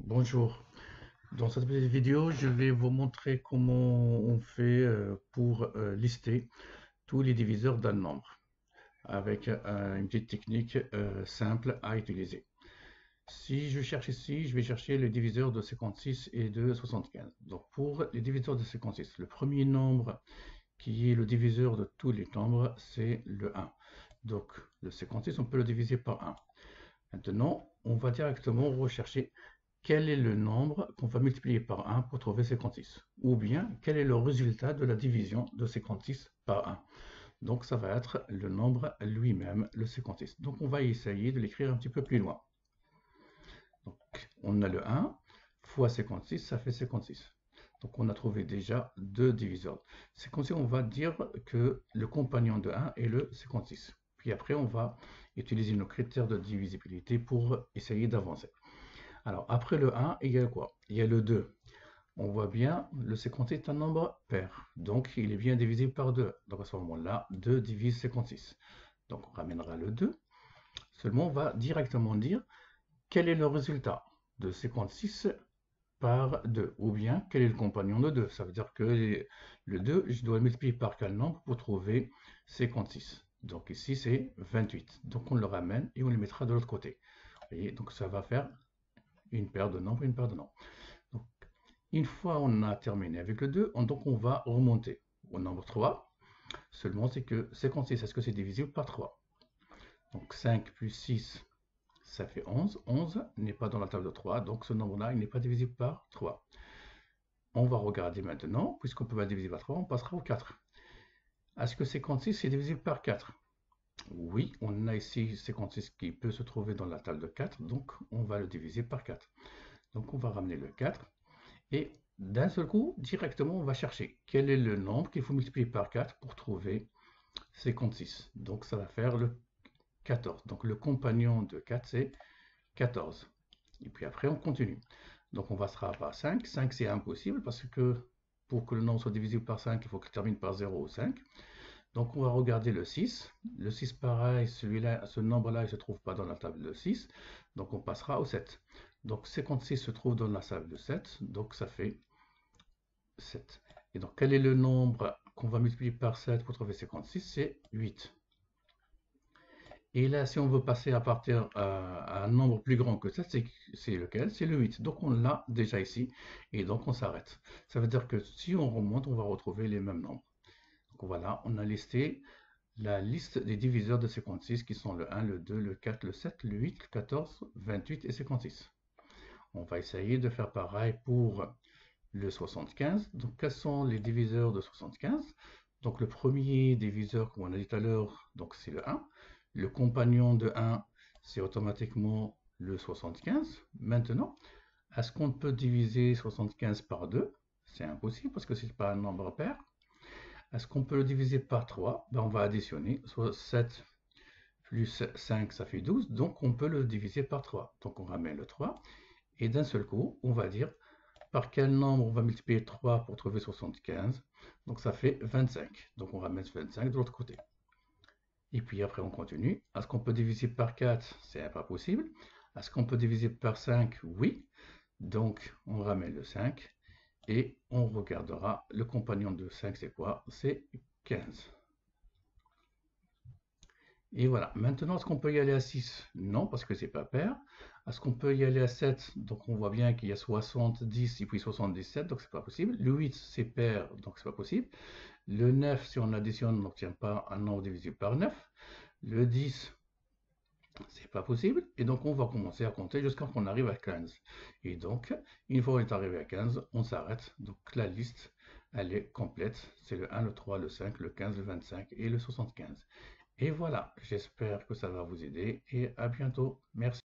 Bonjour. Dans cette petite vidéo, je vais vous montrer comment on fait pour lister tous les diviseurs d'un nombre avec une petite technique simple à utiliser. Si je cherche ici, je vais chercher les diviseurs de 56 et de 75. Donc pour les diviseurs de 56, le premier nombre qui est le diviseur de tous les nombres, c'est le 1. Donc le 56, on peut le diviser par 1. Maintenant, on va directement rechercher quel est le nombre qu'on va multiplier par 1 pour trouver 56. Ou bien, quel est le résultat de la division de 56 par 1. Donc, ça va être le nombre lui-même, le 56. Donc, on va essayer de l'écrire un petit peu plus loin. Donc, on a le 1 fois 56, ça fait 56. Donc, on a trouvé déjà deux diviseurs. C'est comme si on va dire que le compagnon de 1 est le 56. Puis après, on va utiliser nos critères de divisibilité pour essayer d'avancer. Alors, après le 1, il y a quoi? Il y a le 2. On voit bien, le 56 est un nombre pair. Donc, il est bien divisible par 2. Donc, à ce moment-là, 2 divise 56. Donc, on ramènera le 2. Seulement, on va directement dire quel est le résultat de 56 par 2. Ou bien, quel est le compagnon de 2. Ça veut dire que le 2, je dois le multiplier par quel nombre pour trouver 56. Donc, ici, c'est 28. Donc, on le ramène et on le mettra de l'autre côté. Vous voyez, donc ça va faire une paire de nombres, une paire de nombres. Donc, une fois on a terminé avec le 2, donc on va remonter au nombre 3. Seulement, c'est que 56, est-ce que c'est divisible par 3? Donc 5 plus 6, ça fait 11. 11 n'est pas dans la table de 3, donc ce nombre-là, il n'est pas divisible par 3. On va regarder maintenant, puisqu'on peut pas diviser par 3, on passera au 4. Est-ce que 56 est divisible par 4? Oui, on a ici 56 qui peut se trouver dans la table de 4, donc on va le diviser par 4. Donc on va ramener le 4. Et d'un seul coup, directement, on va chercher quel est le nombre qu'il faut multiplier par 4 pour trouver 56. Donc ça va faire le 14. Donc le compagnon de 4, c'est 14. Et puis après, on continue. Donc on passera par 5. 5, c'est impossible parce que pour que le nombre soit divisible par 5, il faut qu'il termine par 0 ou 5. Donc on va regarder le 6. Le 6, pareil, celui-là, ce nombre-là, il ne se trouve pas dans la table de 6. Donc on passera au 7. Donc 56 se trouve dans la table de 7. Donc ça fait 7. Et donc, quel est le nombre qu'on va multiplier par 7 pour trouver 56? C'est 8. Et là, si on veut passer à partir à un nombre plus grand que 7, c'est lequel? C'est le 8. Donc, on l'a déjà ici. Et donc, on s'arrête. Ça veut dire que si on remonte, on va retrouver les mêmes nombres. Donc, voilà, on a listé la liste des diviseurs de 56 qui sont le 1, le 2, le 4, le 7, le 8, le 14, 28 et 56. On va essayer de faire pareil pour le 75. Donc, quels sont les diviseurs de 75? Donc, le premier diviseur, comme on a dit tout à l'heure, donc c'est le 1. Le compagnon de 1, c'est automatiquement le 75. Maintenant, est-ce qu'on peut diviser 75 par 2? C'est impossible parce que ce n'est pas un nombre pair. Est-ce qu'on peut le diviser par 3? Ben, on va additionner. Soit 7 plus 5, ça fait 12. Donc, on peut le diviser par 3. Donc, on ramène le 3. Et d'un seul coup, on va dire par quel nombre on va multiplier 3 pour trouver 75? Donc ça fait 25. Donc on ramène 25 de l'autre côté. Et puis après on continue. Est-ce qu'on peut diviser par 4? C'est pas possible. Est-ce qu'on peut diviser par 5? Oui. Donc on ramène le 5 et on regardera le compagnon de 5, c'est quoi? C'est 15. Et voilà. Maintenant, est-ce qu'on peut y aller à 6? Non, parce que c'est pas pair. Est-ce qu'on peut y aller à 7? Donc on voit bien qu'il y a 70 et puis 77, donc c'est pas possible. Le 8, c'est pair, donc c'est pas possible. Le 9, si on additionne, on n'obtient pas un nombre divisible par 9. Le 10, c'est pas possible. Et donc on va commencer à compter jusqu'à ce qu'on arrive à 15. Et donc, une fois qu'on est arrivé à 15, on s'arrête. Donc la liste, elle est complète. C'est le 1, le 3, le 5, le 15, le 25 et le 75. Et voilà, j'espère que ça va vous aider et à bientôt. Merci.